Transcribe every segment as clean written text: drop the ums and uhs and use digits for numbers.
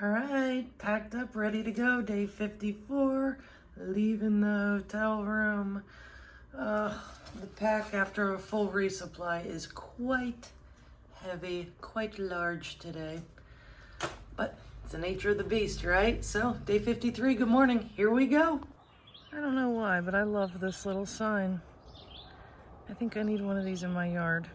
All right, packed up, ready to go. Day 54, leaving the hotel room. The pack after a full resupply is quite heavy, quite large today. But it's the nature of the beast, right? So, day 53, good morning. Here we go. I don't know why, but I love this little sign. I think I need one of these in my yard.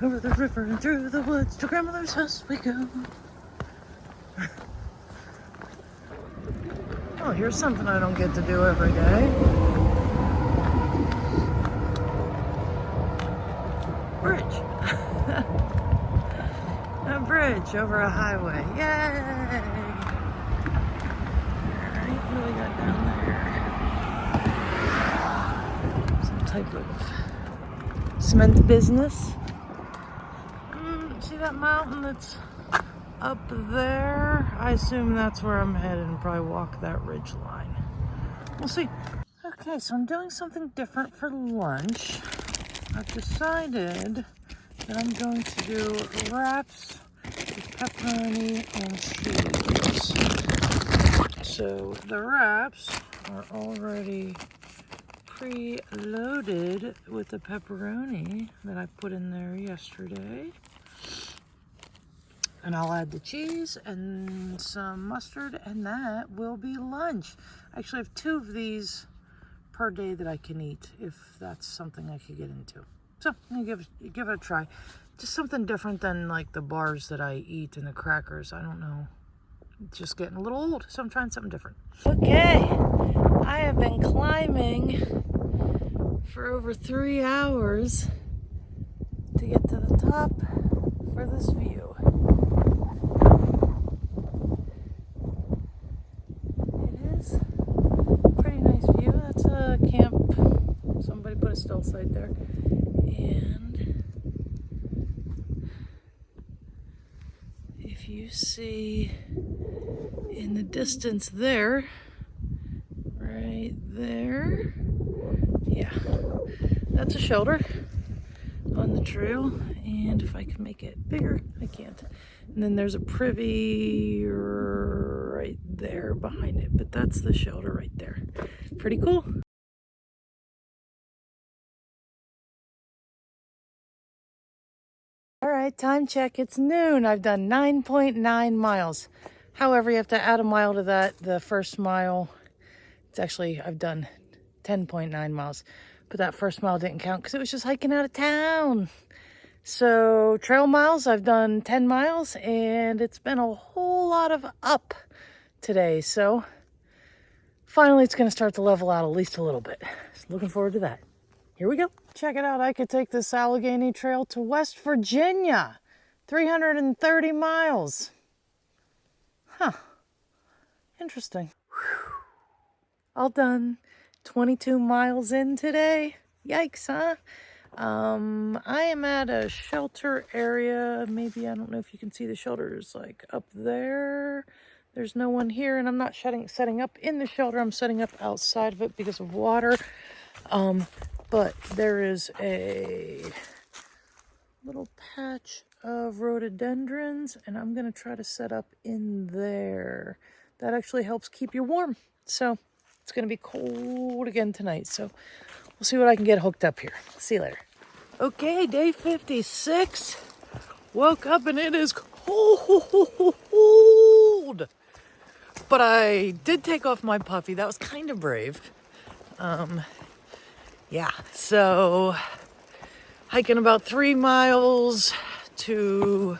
Over the river and through the woods to grandmother's house we go. Oh, here's something I don't get to do every day. Bridge. A bridge over a highway. Yay! Alright, what do we got down there? Some type of cement business. See that mountain that's up there? I assume that's where I'm headed and probably walk that ridge line. We'll see. Okay, so I'm doing something different for lunch. I've decided that I'm going to do wraps with pepperoni and cheese. So the wraps are already pre-loaded with the pepperoni that I put in there yesterday. And I'll add the cheese and some mustard, and that will be lunch. I actually have 2 of these per day that I can eat, if that's something I could get into. So I'm gonna give it a try. Just something different than like the bars that I eat and the crackers. I don't know. It's just getting a little old, so I'm trying something different. Okay, I have been climbing for over 3 hours to get to the top for this view. Camp. Somebody put a still site there. And if you see in the distance there, right there, yeah, that's a shelter on the trail. And if I can make it bigger, I can't. And then there's a privy right there behind it, but that's the shelter right there. Pretty cool. All right, time check. It's noon. I've done 9.9 miles. However, you have to add a mile to that. The first mile, it's actually, I've done 10.9 miles. But that first mile didn't count because it was just hiking out of town. So trail miles, I've done 10 miles. And it's been a whole lot of up today. So finally, it's going to start to level out at least a little bit. So looking forward to that. Here we go. Check it out. I could take this Allegheny Trail to West Virginia. 330 miles. Huh. Interesting. Whew. All done. 22 miles in today. Yikes, huh? I am at a shelter area. Maybe, I don't know if you can see the shelters like up there. There's no one here, and I'm not setting up in the shelter. I'm setting up outside of it because of water. But there is a little patch of rhododendrons, and I'm going to try to set up in there. That actually helps keep you warm. So it's going to be cold again tonight. So we'll see what I can get hooked up here. See you later. Okay, day 56. Woke up and it is cold. But I did take off my puffy. That was kind of brave. Yeah, so hiking about 3 miles to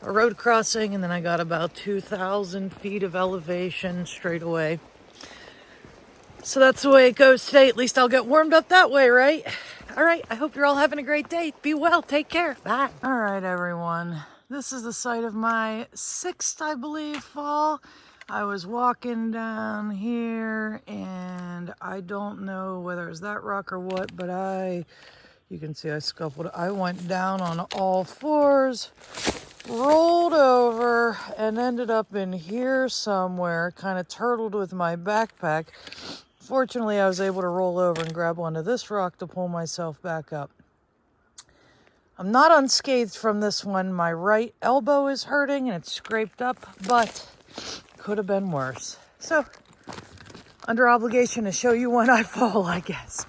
a road crossing, and then I got about 2,000 feet of elevation straight away. So that's the way it goes today. At least I'll get warmed up that way, right? All right, I hope you're all having a great day. Be well, take care, bye. All right, everyone. This is the site of my 6th, I believe, fall. I was walking down here and I don't know whether it's that rock or what, but you can see I scuffled. I went down on all fours, rolled over, and ended up in here somewhere, kind of turtled with my backpack. Fortunately, I was able to roll over and grab onto this rock to pull myself back up. I'm not unscathed from this one. My right elbow is hurting and it's scraped up, but could have been worse. So, under obligation to show you when I fall, I guess.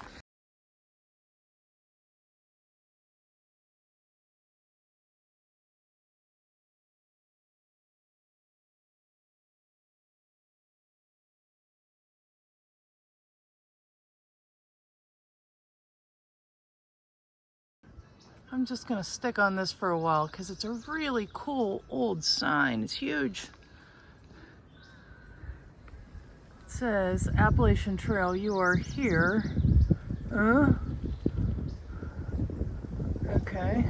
I'm just gonna stick on this for a while because it's a really cool old sign. It's huge. It says Appalachian Trail, you are here. Okay.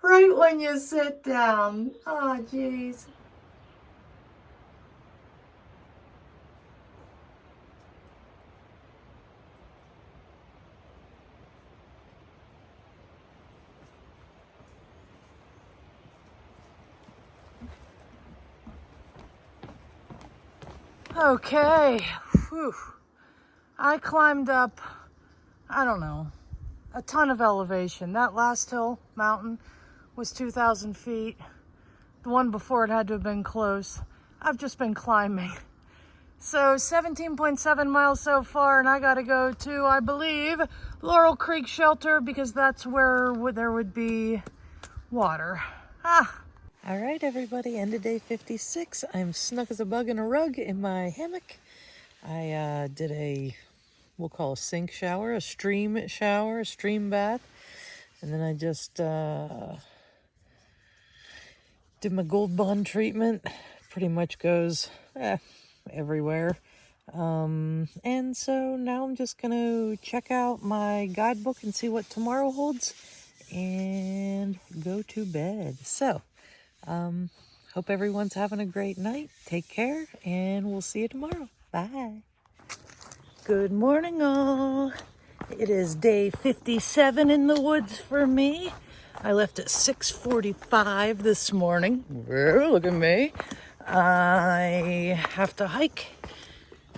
Right when you sit down. Oh, jeez. Okay. Whew. I climbed up, I don't know, a ton of elevation. That last hill, mountain, was 2,000 feet. The one before it had to have been close. I've just been climbing. So 17.7 miles so far, and I gotta go to, I believe, Laurel Creek Shelter because that's where there would be water. All right, everybody, end of day 56. I'm snug as a bug in a rug in my hammock. I did we'll call a sink shower, a stream bath. And then I just did my Gold Bond treatment. Pretty much goes everywhere. And so now I'm just gonna check out my guidebook and see what tomorrow holds and go to bed. So, hope everyone's having a great night. Take care, and we'll see you tomorrow. Bye. Good morning, all. It is day 57 in the woods for me. I left at 6:45 this morning. Whoa, look at me. I have to hike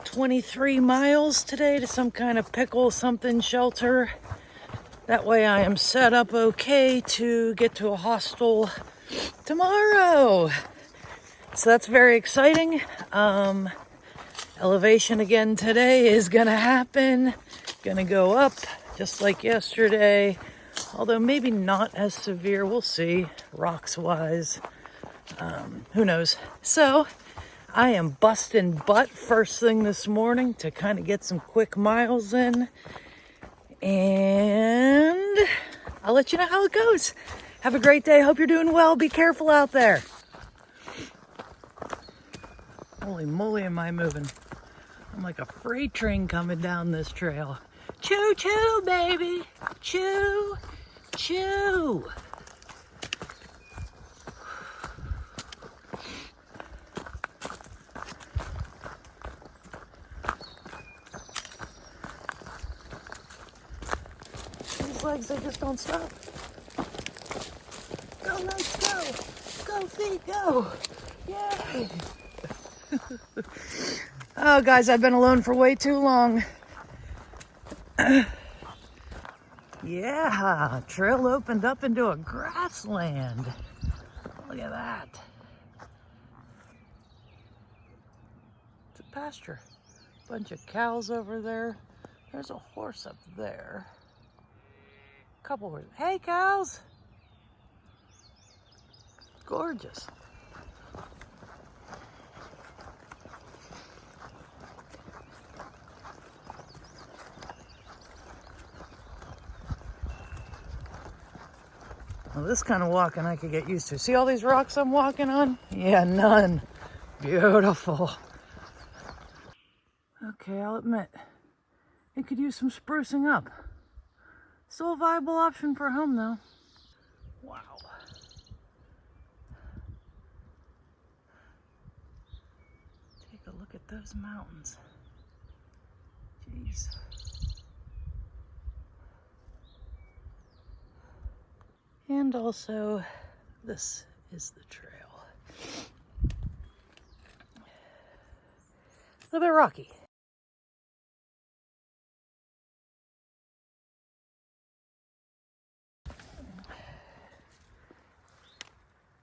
23 miles today to some kind of pickle something shelter. That way I am set up okay to get to a hostel tomorrow. So that's very exciting. Elevation again today is gonna happen. Gonna go up just like yesterday, although maybe not as severe. We'll see, rocks wise. Who knows? So I am busting butt first thing this morning to kind of get some quick miles in, and I'll let you know how it goes. Have a great day. Hope you're doing well. Be careful out there. Holy moly, am I moving? I'm like a freight train coming down this trail. Choo choo, baby. Choo choo. These legs, they just don't stop. Go, legs, go. Go, feet, go. Yay. Oh, guys, I've been alone for way too long. Yeah, trail opened up into a grassland. Look at that. It's a pasture. Bunch of cows over there. There's a horse up there. Couple horses. Hey, cows! Gorgeous. Well, this kind of walking I could get used to. See all these rocks I'm walking on? Yeah, none. Beautiful. Okay, I'll admit, it could use some sprucing up. Still a viable option for home though. Wow. Take a look at those mountains. Jeez. And also, this is the trail. A little bit rocky.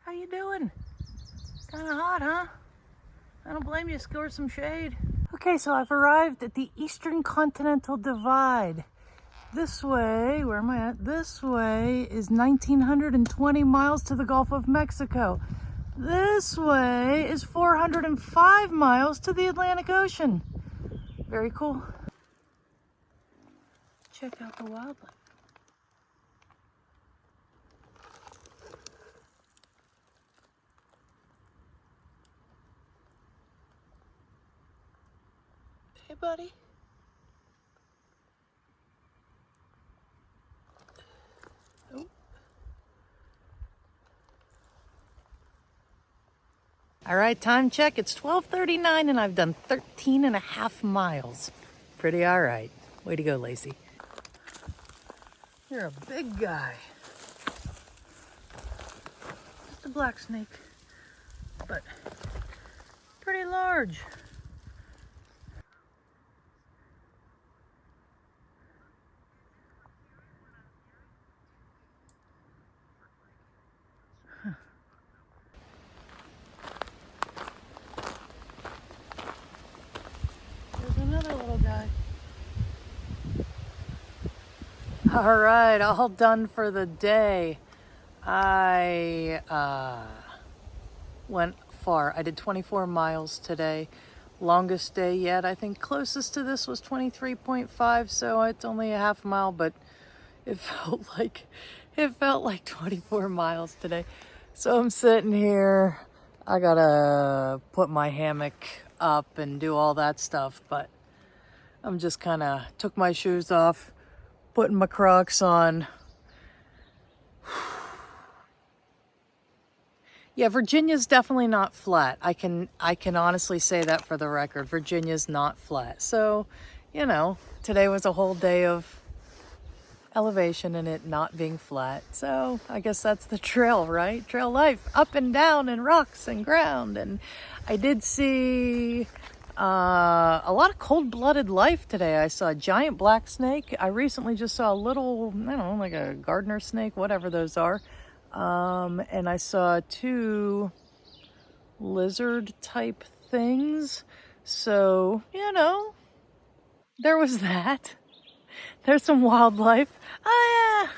How you doing? Kind of hot, huh? I don't blame you, score some shade. Okay, so I've arrived at the Eastern Continental Divide. This way, where am I at? This way is 1,920 miles to the Gulf of Mexico. This way is 405 miles to the Atlantic Ocean. Very cool. Check out the wildlife. Hey, buddy. Oh. All right, time check. It's 12:39 and I've done 13.5 miles. Pretty all right. Way to go, Lacey. You're a big guy. Just a black snake, but pretty large. There's another little guy. All right, all done for the day. I went far. I did 24 miles today. Longest day yet. I think closest to this was 23.5, so it's only a half mile, but it felt like 24 miles today. So I'm sitting here. I gotta put my hammock up and do all that stuff, but I'm just kind of took my shoes off, putting my Crocs on. Yeah, Virginia's definitely not flat. I can honestly say that for the record. Virginia's not flat. So, you know, today was a whole day of elevation and it not being flat. So I guess that's the trail, right? Trail life, up and down and rocks and ground. And I did see a lot of cold-blooded life today. I saw a giant black snake. I recently just saw a little, I don't know, like a gardener snake, whatever those are. And I saw 2 lizard type things. So, you know, there was that. There's some wildlife. Oh, yeah.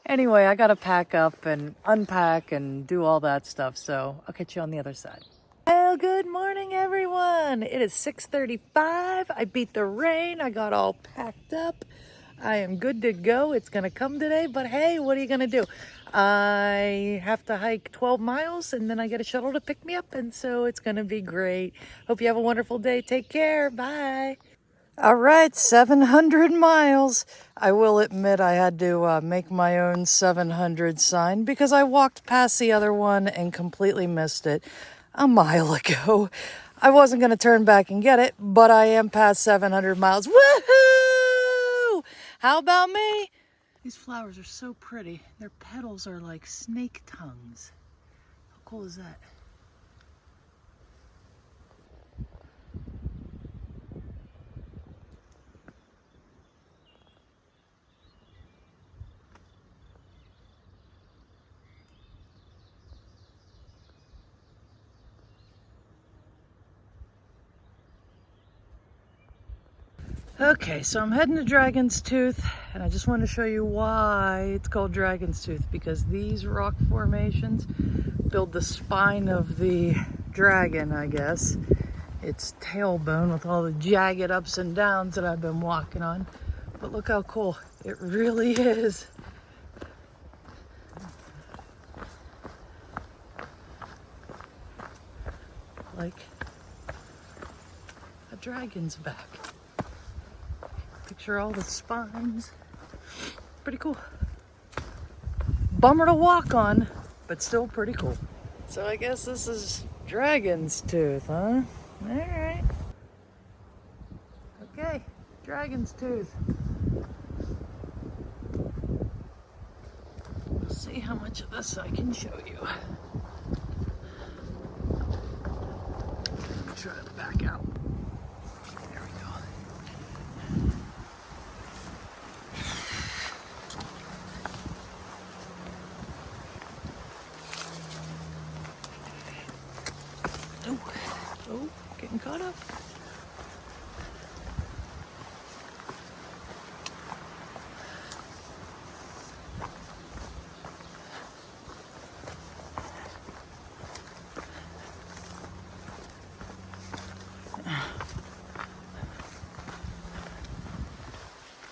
Anyway, I gotta pack up and unpack and do all that stuff. So I'll catch you on the other side. Well, good morning, everyone. It is 6:35. I beat the rain. I got all packed up. I am good to go. It's gonna come today, but hey, what are you gonna do? I have to hike 12 miles and then I get a shuttle to pick me up, and so it's gonna be great. Hope you have a wonderful day. Take care. Bye. All right, 700 miles. I will admit I had to make my own 700 sign because I walked past the other one and completely missed it a mile ago. I wasn't going to turn back and get it, but I am past 700 miles. Woohoo! How about me? These flowers are so pretty. Their petals are like snake tongues. How cool is that? Okay, so I'm heading to Dragon's Tooth, and I just want to show you why it's called Dragon's Tooth, because these rock formations build the spine of the dragon, I guess. Its tailbone with all the jagged ups and downs that I've been walking on. But look how cool it really is. like a dragon's back. Picture all the spines. Pretty cool. Bummer to walk on, but still pretty cool. So I guess this is Dragon's Tooth, huh? Alright. Okay, Dragon's Tooth. Let's see how much of this I can show you. Let me try to back out. There we go. Oh, getting caught up.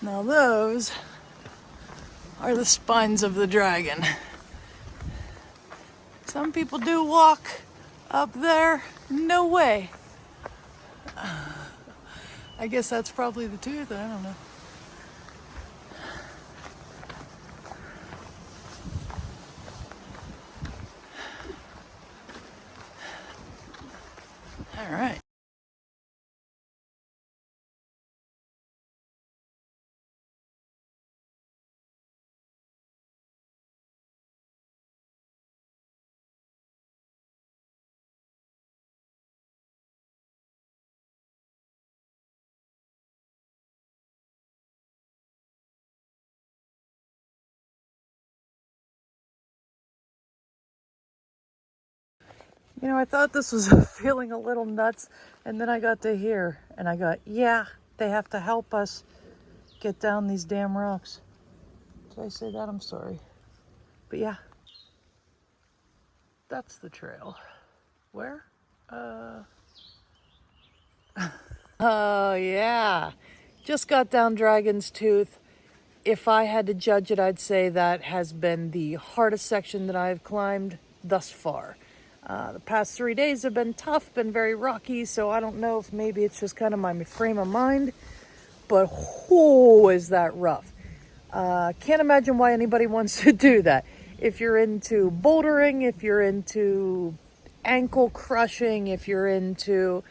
Now those are the spines of the dragon. Some people do walk up there. No way. I guess that's probably the tooth. I don't know. All right. You know, I thought this was feeling a little nuts, and then I got to here, and I got, yeah, they have to help us get down these damn rocks. Did I say that? I'm sorry. But yeah, that's the trail. Where? Oh, yeah. Just got down Dragon's Tooth. If I had to judge it, I'd say that has been the hardest section that I've climbed thus far. The past 3 days have been tough, been very rocky, so I don't know if maybe it's just kind of my frame of mind, but whoo, is that rough. Can't imagine why anybody wants to do that. If you're into bouldering, if you're into ankle crushing, if you're into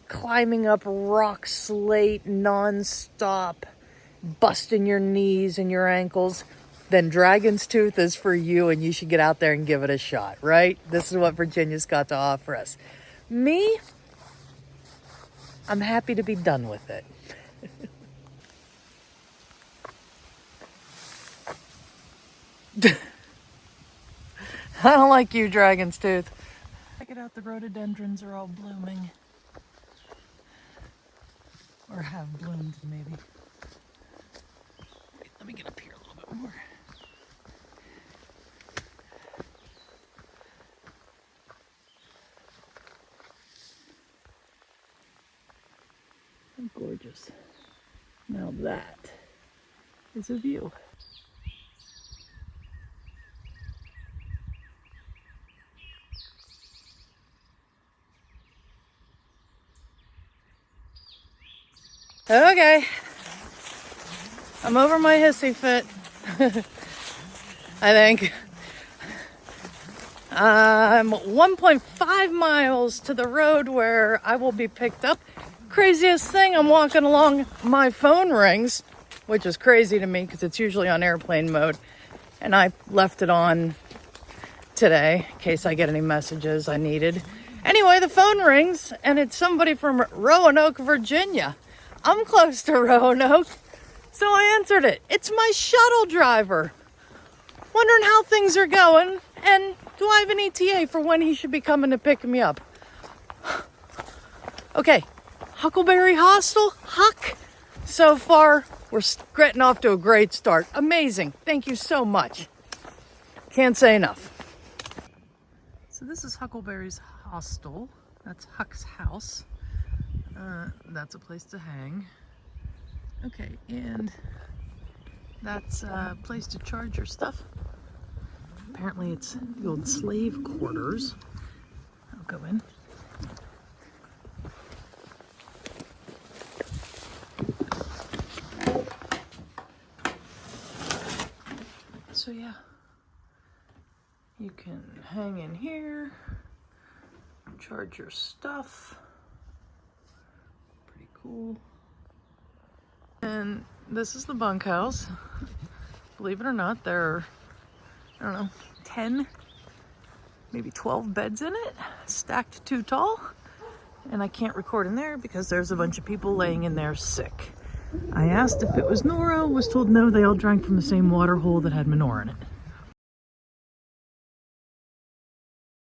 climbing up rock slate non-stop, busting your knees and your ankles, then Dragon's Tooth is for you, and you should get out there and give it a shot, right? This is what Virginia's got to offer us. Me, I'm happy to be done with it. I don't like you, Dragon's Tooth. Check it out, the rhododendrons are all blooming. Or have bloomed, maybe. Wait, let me get up here a little bit more. How gorgeous. Now that is a view. Okay, I'm over my hissy fit. I think. I'm 1.5 miles to the road where I will be picked up. Craziest thing, I'm walking along, my phone rings, which is crazy to me because it's usually on airplane mode. And I left it on today in case I get any messages I needed. Anyway, the phone rings and it's somebody from Roanoke, Virginia. I'm close to Roanoke, so I answered it. It's my shuttle driver. Wondering how things are going, and do I have an ETA for when he should be coming to pick me up? Okay, Huckleberry Hostel, Huck. So far, we're getting off to a great start. Amazing. Thank you so much. Can't say enough. So this is Huckleberry's Hostel. That's Huck's house. That's a place to hang. Okay, and that's a place to charge your stuff. Apparently it's the old slave quarters. I'll go in. So yeah, you can hang in here, charge your stuff. Pretty cool. And this is the bunkhouse. Believe it or not, there are, I don't know, 10, maybe 12 beds in it, stacked too tall. And I can't record in there because there's a bunch of people laying in there sick. I asked if it was Nora, was told no, they all drank from the same water hole that had manure in it.